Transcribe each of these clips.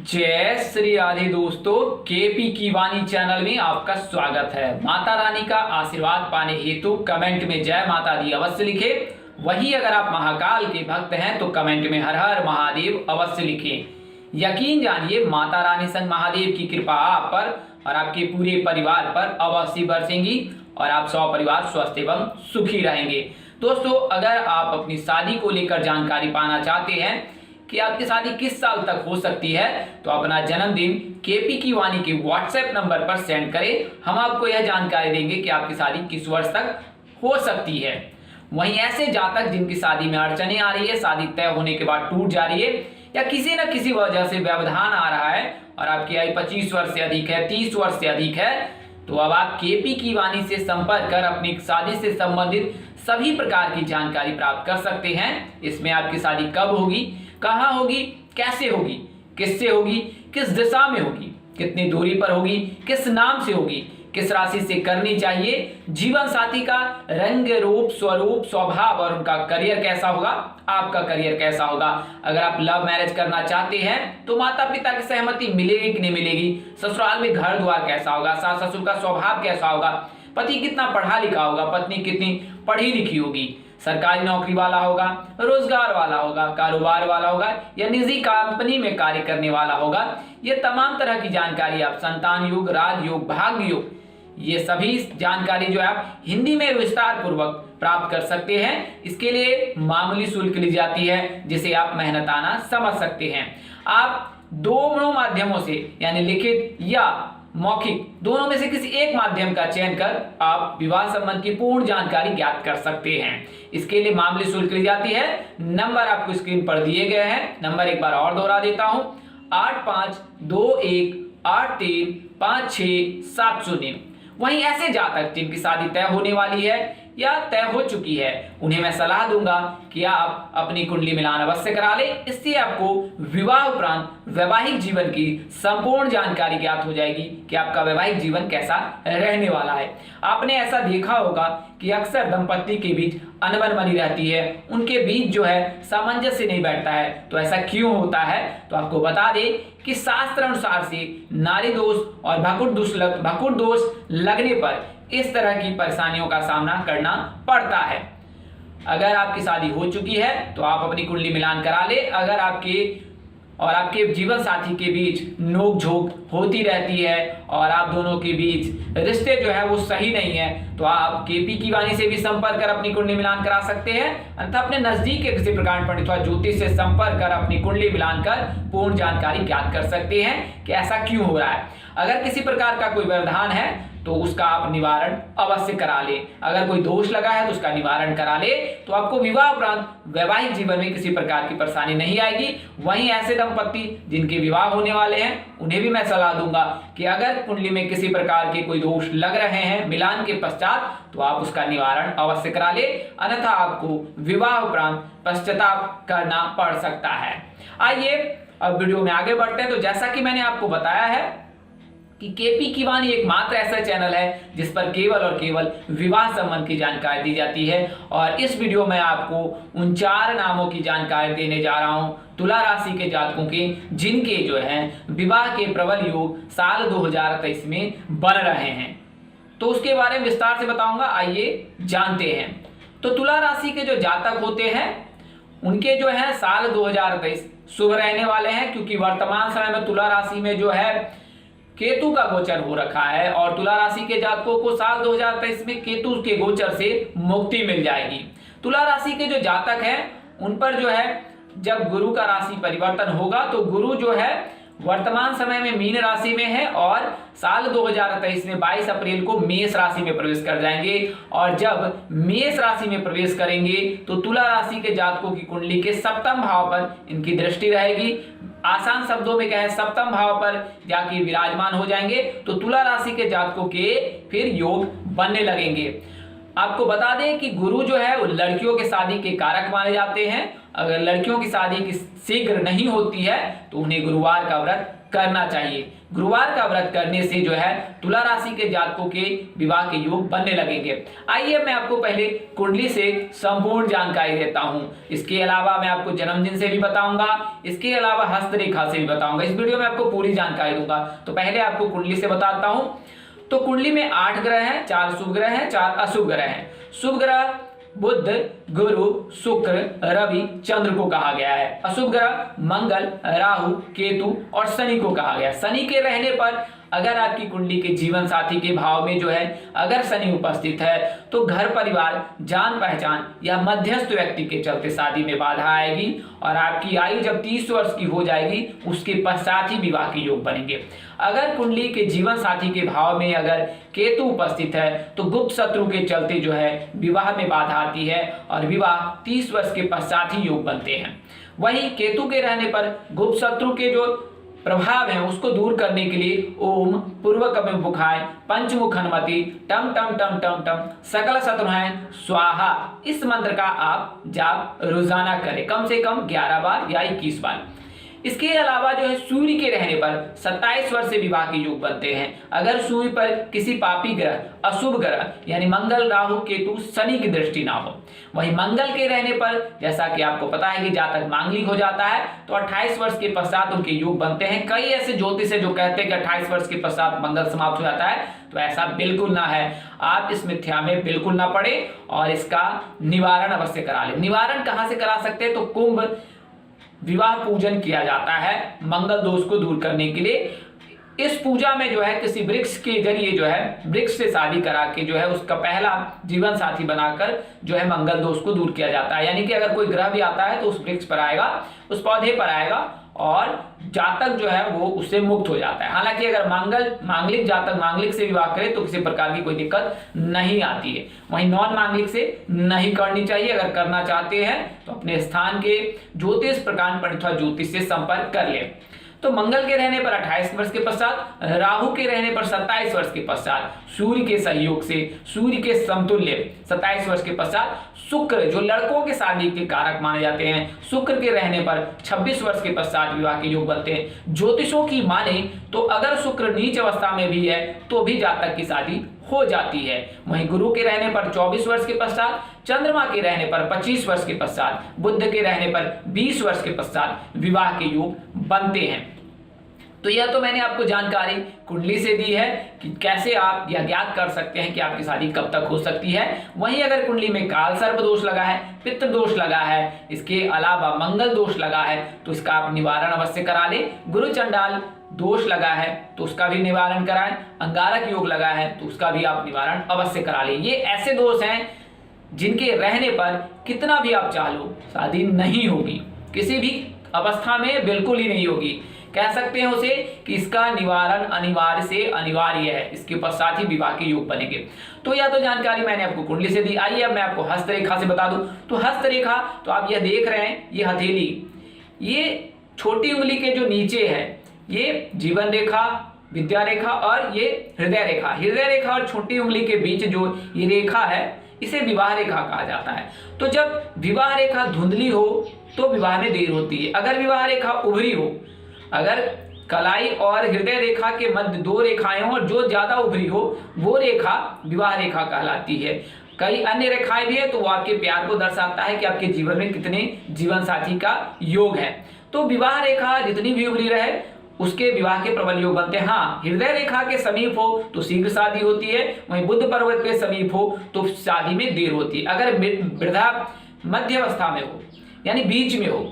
जय श्री राधे दोस्तों, केपी की वाणी चैनल में आपका स्वागत है। माता रानी का आशीर्वाद पाने हेतु कमेंट में जय माता दी अवश्य लिखे। वही अगर आप महाकाल के भक्त हैं तो कमेंट में हर हर महादेव अवश्य लिखें। यकीन जानिए माता रानी संग महादेव की कृपा आप पर और आपके पूरे परिवार पर अवश्य बरसेंगी और आप सौ परिवार स्वस्थ एवं सुखी रहेंगे। दोस्तों, अगर आप अपनी शादी को लेकर जानकारी पाना चाहते हैं कि आपकी शादी किस साल तक हो सकती है तो अपना जन्मदिन केपी की वाणी के व्हाट्सएप नंबर पर सेंड करें। हम आपको यह जानकारी देंगे कि आपकी शादी किस वर्ष तक हो सकती है। वहीं ऐसे जातक जिनकी शादी में अड़चने आ रही है, शादी तय होने के बाद टूट जा रही है या किसी न किसी वजह से व्यवधान आ रहा है और आपकी आयु 25 वर्ष से अधिक है, 30 वर्ष से अधिक है, तो अब आप केपी की वाणी से संपर्क कर अपनी शादी से संबंधित सभी प्रकार की जानकारी प्राप्त कर सकते हैं। इसमें आपकी शादी कब होगी, कहाँ होगी, कैसे होगी, किससे होगी, किस दिशा में होगी, कितनी दूरी पर होगी, किस नाम से होगी, किस राशि से करनी चाहिए, जीवन साथी का रंग रूप स्वरूप स्वभाव और उनका करियर कैसा होगा, आपका करियर कैसा होगा। अगर आप लव मैरिज करना चाहते हैं तो माता पिता की सहमति मिलेगी कि नहीं मिलेगी, ससुराल में घर द्वार कैसा होगा, सास ससुर का स्वभाव कैसा होगा, पति कितना पढ़ा लिखा होगा, पत्नी कितनी पढ़ी लिखी होगी, सरकारी नौकरी वाला होगा, रोजगार वाला होगा, कारोबार वाला होगा या निजी कंपनी में कार्य करने वाला होगा। ये तमाम तरह की जानकारी आप संतान योग, राजयोग, भाग्य योग, ये सभी जानकारी जो है आप हिंदी में विस्तार पूर्वक प्राप्त कर सकते हैं। इसके लिए मामूली शुल्क ली जाती है जिसे आप मेहनताना समझ सकते हैं। आप दोनों माध्यमों से यानी लिखित या मौखिक दोनों में से किसी एक माध्यम का चयन कर आप विवाह संबंध की पूर्ण जानकारी ज्ञात कर सकते हैं। इसके लिए मामूली शुल्क ली जाती है। नंबर आपको स्क्रीन पर दिए गए हैं। नंबर एक बार और दोहरा देता हूं, 8521835670। वहीं ऐसे जातक जिनकी शादी तय होने वाली है या तय हो चुकी है उन्हें मैं सलाह दूंगा कि आप अपनी कुंडली मिलान अवश्य करा लें। इससे आपको विवाह उपरांत वैवाहिक जीवन की संपूर्ण जानकारी ज्ञात हो जाएगी कि आपका वैवाहिक जीवन कैसा रहने वाला है। आपने ऐसा देखा होगा कि अक्सर दंपत्ति के बीच अनबन बनी रहती है, उनके बीच जो है सामंजस्य नहीं बैठता है। तो ऐसा क्यों होता है तो आपको बता दें कि शास्त्र अनुसार से नारी दोष और भकुट दोष लगने पर इस तरह की परेशानियों का सामना करना पड़ता है। अगर आपकी शादी हो चुकी है तो आप अपनी कुंडली मिलान करा ले। अगर आपके जीवन साथी के बीच नोक झोंक होती रहती है और आप दोनों के बीच रिश्ते जो है वो सही नहीं है तो आप केपी की वाणी से भी संपर्क कर अपनी कुंडली मिलान करा सकते हैं। अन्यथा अपने नजदीक के किसी प्रकार पंडित अथवा ज्योतिष से संपर्क कर अपनी कुंडली मिलान कर पूर्ण जानकारी ज्ञात कर सकते हैं कि ऐसा क्यों हो रहा है। अगर किसी प्रकार का कोई व्यवधान है तो उसका आप निवारण अवश्य करा ले। अगर कोई दोष लगा है तो उसका निवारण करा ले तो आपको विवाह उपरांत वैवाहिक जीवन में किसी प्रकार की परेशानी नहीं आएगी। वहीं ऐसे दंपत्ति जिनके विवाह होने वाले हैं उन्हें भी मैं सलाह दूंगा कि अगर कुंडली में किसी प्रकार के कोई दोष लग रहे हैं मिलान के पश्चात तो आप उसका निवारण अवश्य करा ले, अन्यथा आपको विवाह उपरांत पश्चाताप करना पड़ सकता है। आइए अब वीडियो में आगे बढ़ते हैं। तो जैसा कि मैंने आपको बताया है कि केपी की वाणी एकमात्र ऐसा चैनल है जिस पर केवल और केवल विवाह संबंध की जानकारी दी जाती है और इस वीडियो में आपको उन 4 नामों की जानकारी देने जा रहा हूं तुला राशि के जातकों के जिनके जो है विवाह के प्रबल योग साल 2023 में बन रहे हैं। तो उसके बारे में विस्तार से बताऊंगा, आइए जानते हैं। तो तुला राशि के जो जातक होते हैं उनके जो है साल 2023 शुभ रहने वाले हैं, क्योंकि वर्तमान समय में तुला राशि में जो है केतु का गोचर हो रखा है और तुला राशि के जातकों को साल 2023 में केतु के गोचर से मुक्ति मिल जाएगी। तुला राशि के जो जातक हैं उन पर जो है जब गुरु का राशि परिवर्तन होगा तो गुरु जो है वर्तमान समय में मीन राशि में है और साल 2023 में 22 अप्रैल को मेष राशि में प्रवेश कर जाएंगे और जब मेष राशि में प्रवेश करेंगे तो तुला राशि के जातकों की कुंडली के सप्तम भाव पर इनकी दृष्टि रहेगी। आसान शब्दों में कहें सप्तम भाव पर जाके विराजमान हो जाएंगे तो तुला राशि के जातकों के फिर योग बनने लगेंगे। आपको बता दें कि गुरु जो है वो लड़कियों के शादी के कारक माने जाते हैं। अगर लड़कियों की शादी की शीघ्र नहीं होती है तो उन्हें गुरुवार का व्रत करना चाहिए। गुरुवार का व्रत करने से जो है तुला राशि के जातकों के विवाह के योग बनने लगेंगे। आइए मैं आपको पहले कुंडली से संपूर्ण जानकारी देता हूं। इसके अलावा मैं आपको जन्मदिन से भी बताऊंगा, इसके अलावा हस्तरेखा से भी बताऊंगा। इस वीडियो में आपको पूरी जानकारी दूंगा। तो पहले आपको कुंडली से बताता हूं। तो कुंडली में 8 ग्रह हैं, 4 शुभ ग्रह हैं, 4 अशुभ ग्रह हैं। शुभ ग्रह बुध, गुरु, शुक्र, रवि, चंद्र को कहा गया है। अशुभ ग्रह मंगल, राहु, केतु और शनि को कहा गया है। शनि के रहने पर अगर आपकी कुंडली के जीवन साथी के भाव में जो है अगर शनि उपस्थित है तो घर परिवार, जान पहचान या मध्यस्थ व्यक्ति के चलते शादी में बाधा आएगी और आपकी आयु जब 30 वर्ष की हो जाएगी उसके पश्चात ही विवाह के योग बनेंगे। अगर कुंडली के जीवन साथी के भाव में अगर केतु उपस्थित है तो गुप्त शत्रु के चलते जो है विवाह में बाधा आती है और विवाह 30 वर्ष के पश्चात ही योग बनते हैं। वहीं केतु के रहने पर गुप्त शत्रु के जो प्रभाव है उसको दूर करने के लिए ओम पूर्वक मुखाय पंचमुख हनुमति टम टम टम टम टम सकल शत्रुहाय स्वाहा, इस मंत्र का आप जाप रोजाना करें, कम से कम 11 बार या 21 बार। इसके अलावा जो है सूर्य के रहने पर 27 वर्ष से विवाह के योग बनते हैं। अगर सूर्य पर किसी पापी ग्रह, अशुभ ग्रह यानी मंगल, राहु, केतु, शनि की दृष्टि ना हो। वहीं मंगल के रहने पर जैसा कि आपको पता है कि जातक मांगलिक हो जाता है तो 28 वर्ष के पश्चात उनके योग बनते हैं। कई ऐसे ज्योतिष है जो कहते हैं कि 28 वर्ष के पश्चात मंगल समाप्त हो जाता है, तो ऐसा बिल्कुल ना है। आप इस मिथ्या में बिल्कुल ना पड़े और इसका निवारण अवश्य करा ले। निवारण कहां से करा सकते हैं? तो कुंभ विवाह पूजन किया जाता है मंगल दोष को दूर करने के लिए। इस पूजा में जो है किसी वृक्ष के जरिए जो है वृक्ष से शादी करा के जो है उसका पहला जीवन साथी बनाकर जो है मंगल दोष को दूर किया जाता है। यानी कि अगर कोई ग्रह भी आता है तो उस वृक्ष पर आएगा, उस पौधे पर आएगा और जातक जो है वो उससे मुक्त हो जाता है। हालांकि अगर मांगलिक जातक मांगलिक से विवाह करे तो किसी प्रकार की कोई दिक्कत नहीं आती है। वहीं नॉन मांगलिक से नहीं करनी चाहिए। अगर करना चाहते हैं तो अपने स्थान के ज्योतिष प्रकांड पंडित अथवा ज्योतिष से संपर्क कर ले। तो मंगल के रहने पर 28 वर्ष के पश्चात, राहु के रहने पर 27 वर्ष के पश्चात, सूर्य के सहयोग से, सूर्य के समतुल्य 27 वर्ष के पश्चात, शुक्र जो लड़कों के शादी के कारक माने जाते हैं, शुक्र के रहने पर 26 वर्ष के पश्चात विवाह के योग बनते हैं। ज्योतिषों की माने तो अगर शुक्र नीच अवस्था में भी है तो भी जातक की शादी हो जाती है। वहीं गुरु के रहने पर 24 वर्ष के पश्चात, चंद्रमा के रहने पर 25 वर्ष के पश्चात, बुध के रहने पर 20 वर्ष के पश्चात विवाह के योग बनते हैं। तो यह तो मैंने आपको जानकारी कुंडली से दी है कि कैसे आप यह ज्ञात कर सकते हैं कि आपकी शादी कब तक हो सकती है। वहीं अगर कुंडली में काल सर्प दोष लगा है, पितृ दोष लगा है, इसके अलावा मंगल दोष लगा है तो इसका आप निवारण अवश्य करा लें। गुरु चंडाल दोष लगा है तो उसका भी निवारण कराएं। अंगारक योग लगा है तो उसका भी आप निवारण अवश्य करा लें। ये ऐसे दोष हैं जिनके रहने पर कितना भी आप चाह लो शादी नहीं होगी, किसी भी अवस्था में बिल्कुल ही नहीं होगी। कह सकते हैं उसे कि इसका निवारण अनिवार्य से अनिवार्य है, इसके पश्चात ही विवाह के योग बनेंगे। तो यह तो जानकारी मैंने आपको कुंडली से दी। आइए अब मैं आपको हस्तरेखा से बता दूं। तो हस्तरेखा तो आप यह देख रहे हैं, ये हथेली, ये छोटी उंगली के जो नीचे है ये जीवन रेखा, विद्या रेखा और ये हृदय रेखा। हृदय रेखा और छोटी उंगली के बीच जो ये रेखा है इसे विवाह रेखा कहा जाता है। तो जब विवाह रेखा धुंधली हो तो विवाह में देर होती है। अगर विवाह रेखा उभरी हो, अगर कलाई और हृदय रेखा के मध्य 2 रेखाएं हो और जो ज्यादा उभरी हो वो रेखा विवाह रेखा कहलाती है। कई अन्य रेखाएं भी है तो वो आपके प्यार को दर्शाता है कि आपके जीवन में कितने जीवन साथी का योग है। तो विवाह रेखा जितनी भी उभरी रहे उसके विवाह के प्रबल योग बनते हैं। हाँ, हृदय रेखा के समीप हो तो शीघ्र शादी होती है। वहीं बुध पर्वत के समीप हो तो शादी में देर होती है। अगर वृद्धा मध्य अवस्था में हो यानी बीच में हो,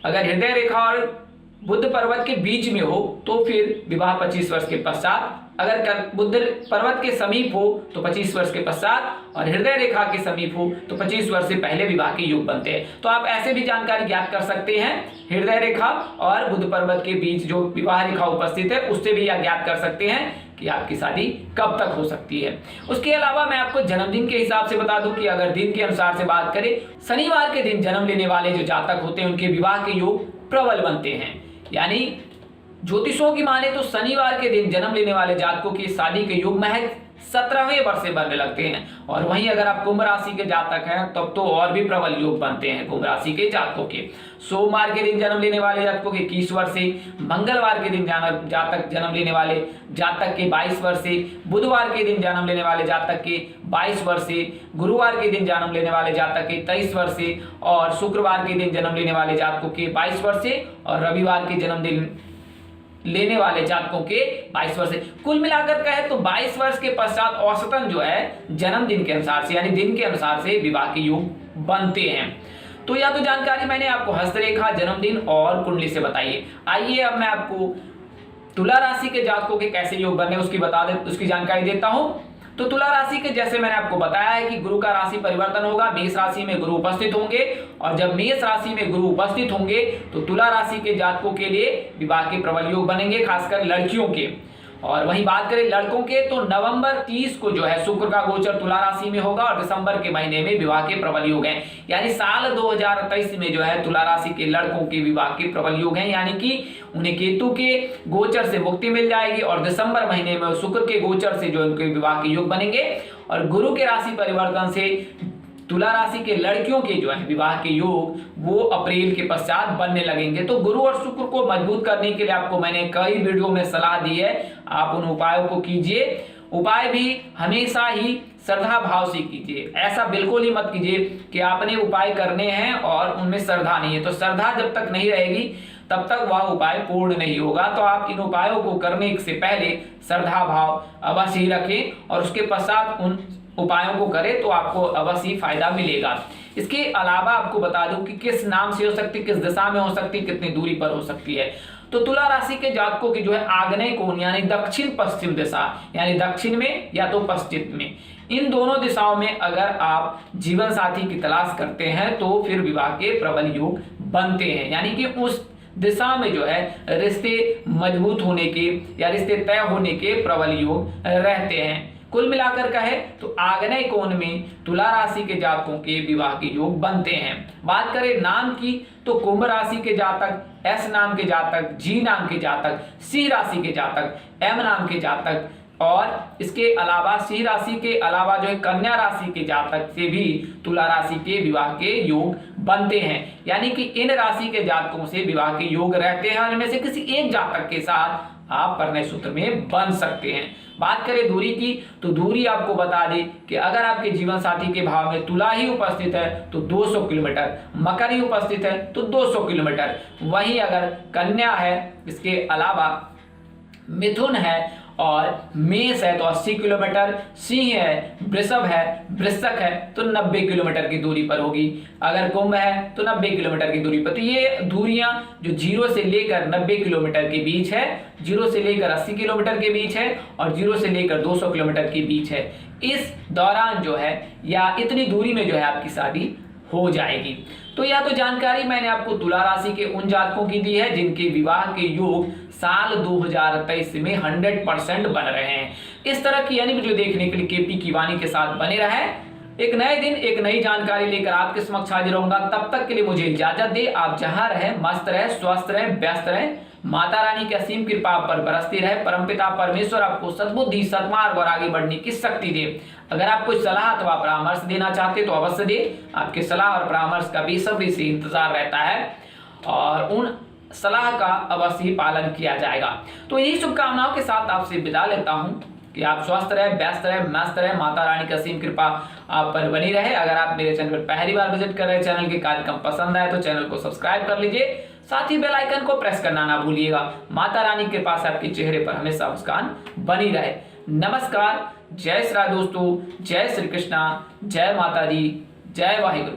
अगर हृदय रेखा और बुध पर्वत के बीच में हो तो फिर विवाह 25 वर्ष के पश्चात, अगर बुध पर्वत के समीप हो तो 25 वर्ष के पश्चात और हृदय रेखा के समीप हो तो 25 वर्ष से पहले विवाह के योग बनते हैं। तो आप ऐसे भी जानकारी ज्ञात कर सकते हैं, हृदय रेखा और बुध पर्वत के बीच जो विवाह रेखा उपस्थित है उससे भी आप ज्ञात कर सकते हैं कि आपकी शादी कब तक हो सकती है। उसके अलावा मैं आपको जन्मदिन के हिसाब से बता दूं कि अगर दिन के अनुसार से बात करें, शनिवार के दिन जन्म लेने वाले जो जातक होते हैं उनके विवाह के योग प्रबल बनते हैं। यानी ज्योतिषों की माने तो शनिवार के दिन जन्म लेने वाले जातकों की शादी के योग महज 17वें वर्ष से बनने लगते हैं। और वहीं अगर आप कुंभ राशि के जातक हैं तब तो और भी प्रबल योग बनते हैं कुंभ राशि के जातकों के। सोमवार के दिन जन्म लेने वाले जातकों के 21 वर्ष से, मंगलवार के दिन जातक जन्म लेने वाले जातक के 22 वर्ष से, बुधवार के दिन जन्म लेने वाले जातक के 22 वर्ष से, गुरुवार के दिन जन्म लेने वाले जातक के 23 वर्ष से, और शुक्रवार के दिन जन्म लेने वाले जातकों के 22 वर्ष से, और रविवार के जन्मदिन लेने वाले जातकों के 22 वर्ष से। कुल मिलाकर कहे तो 22 वर्ष के पश्चात औसतन जो है जन्मदिन के अनुसार से यानी दिन के अनुसार से विवाह के योग बनते हैं। तो यह तो जानकारी मैंने आपको हस्तरेखा, जन्मदिन और कुंडली से बताई है। आइए अब मैं आपको तुला राशि के जातकों के कैसे योग बनने उसकी जानकारी देता हूं। तो तुला राशि के जैसे मैंने आपको बताया है कि गुरु का राशि परिवर्तन होगा, मेष राशि में गुरु उपस्थित होंगे, और जब मेष राशि में गुरु उपस्थित होंगे तो तुला राशि के जातकों के लिए विवाह के प्रबल योग बनेंगे, खासकर लड़कियों के। और वहीं बात करें लड़कों के तो नवंबर 30 को जो है शुक्र का गोचर तुला राशि में होगा, और दिसंबर के महीने में विवाह के प्रबल योग हैं। यानी साल 2023 में जो है तुला राशि के लड़कों के विवाह के प्रबल योग हैं, यानी कि उन्हें केतु के गोचर से मुक्ति मिल जाएगी, और दिसंबर महीने में शुक्र के गोचर से जो उनके विवाह के योग बनेंगे, और गुरु के राशि परिवर्तन से तुला राशि के लड़कियों के जो है विवाह के योग वो अप्रैल के पश्चात बनने लगेंगे। तो गुरु और शुक्र को मजबूत करने के लिए आपको मैंने कई वीडियो में सलाह दी है, आप उन उपायों को कीजिए। उपाय भी हमेशा ही श्रद्धा भाव से कीजिए, ऐसा बिल्कुल ही मत कीजिए कि आपने उपाय करने हैं और उनमें श्रद्धा नहीं है। तो श्रद्धा जब तक नहीं रहेगी तब तक वह उपाय पूर्ण नहीं होगा। तो आप इन उपायों को करने से पहले श्रद्धा भाव अवश्य ही रखें, और उसके पश्चात उन उपायों को करें तो आपको अवश्य फायदा मिलेगा। इसके अलावा आपको बता दूं कि किस नाम से हो सकती है, किस दिशा में हो सकती है, कितनी दूरी पर हो सकती है। तो तुला राशि के जातकों की जो है आग्नेय कोण यानी दक्षिण पश्चिम दिशा, यानी दक्षिण में या तो पश्चिम में, इन दोनों दिशाओं में अगर आप जीवन साथी की तलाश करते हैं तो फिर विवाह के प्रबल योग बनते हैं। यानी कि उस दिशा में जो है रिश्ते मजबूत होने के या रिश्ते तय होने के प्रबल योग रहते हैं। कुल मिलाकर कहे तो आग्नेय कोण में तुला राशि के जातकों के विवाह के योग बनते हैं। बात करें नाम की तो कुंभ राशि के जातक, एस नाम के जातक, जी नाम के जातक, सिंह राशि के जातक, एम नाम के जातक, और इसके अलावा सिंह राशि के अलावा जो है कन्या राशि के जातक से भी तुला राशि के विवाह के योग बनते हैं। यानी कि इन राशि के जातकों से विवाह के योग रहते हैं, इनमें से किसी एक जातक के साथ आप परिणय सूत्र में बन सकते हैं। बात करें दूरी की तो दूरी आपको बता दें कि अगर आपके जीवन साथी के भाव में तुला ही उपस्थित है तो 200 किलोमीटर, मकर ही उपस्थित है तो 200 किलोमीटर, वहीं अगर कन्या है, इसके अलावा मिथुन है और मेष है तो 80 किलोमीटर, सिंह है, वृषभ है, वृश्चिक है तो 90 किलोमीटर की दूरी पर होगी, अगर कुंभ है तो 90 किलोमीटर की दूरी पर। तो ये दूरियां जो 0 से लेकर 90 किलोमीटर के बीच है, 0 से लेकर 80 किलोमीटर के बीच है, और 0 से लेकर 200 किलोमीटर के बीच है। इस दौरान जो है या इतनी दूरी में जो है आपकी शादी हो जाएगी। तो यह तो जानकारी मैंने आपको तुला राशि के उन जातकों की दी है जिनके विवाह के योग साल 2023 में 100% बन रहे हैं। इस तरह की यानी वीडियो देखने के लिए केपी की वाणी के साथ बने रहें। एक नए दिन एक नई जानकारी लेकर आपके समक्ष हाजिर रहूंगा। तब तक के लिए मुझे इजाजत दे। आप जहां रहे मस्त रहे, स्वस्थ रहे, व्यस्त रहे। माता रानी की असीम कृपा आप पर बरसती रहे। परमपिता परमेश्वर आपको सद्बुद्धि, सद्मार्ग और आगे बढ़ने की शक्ति दे। अगर आप कोई सलाह अथवा परामर्श देना चाहते तो अवश्य दे। आपके सलाह और परामर्श का बेसब्री से इंतजार रहता है और उन सलाह का अवश्य पालन किया जाएगा। तो यही शुभकामनाओं के साथ आपसे विदा लेता हूं कि आप स्वस्थ रहे, व्यस्त रहे, मस्त रहे। माता रानी की असीम कृपा आप पर बनी रहे। अगर आप मेरे चैनल पर पहली बार विजिट कर रहे हैं, चैनल के कार्यक्रम पसंद आए तो चैनल को सब्सक्राइब कर लीजिए, साथ ही बेल आइकन को प्रेस करना ना भूलिएगा। माता रानी के पास आपके चेहरे पर हमेशा मुस्कान बनी रहे। नमस्कार, जय श्री राम दोस्तों, जय श्री कृष्णा, जय माता दी, जय वाहिगुरु।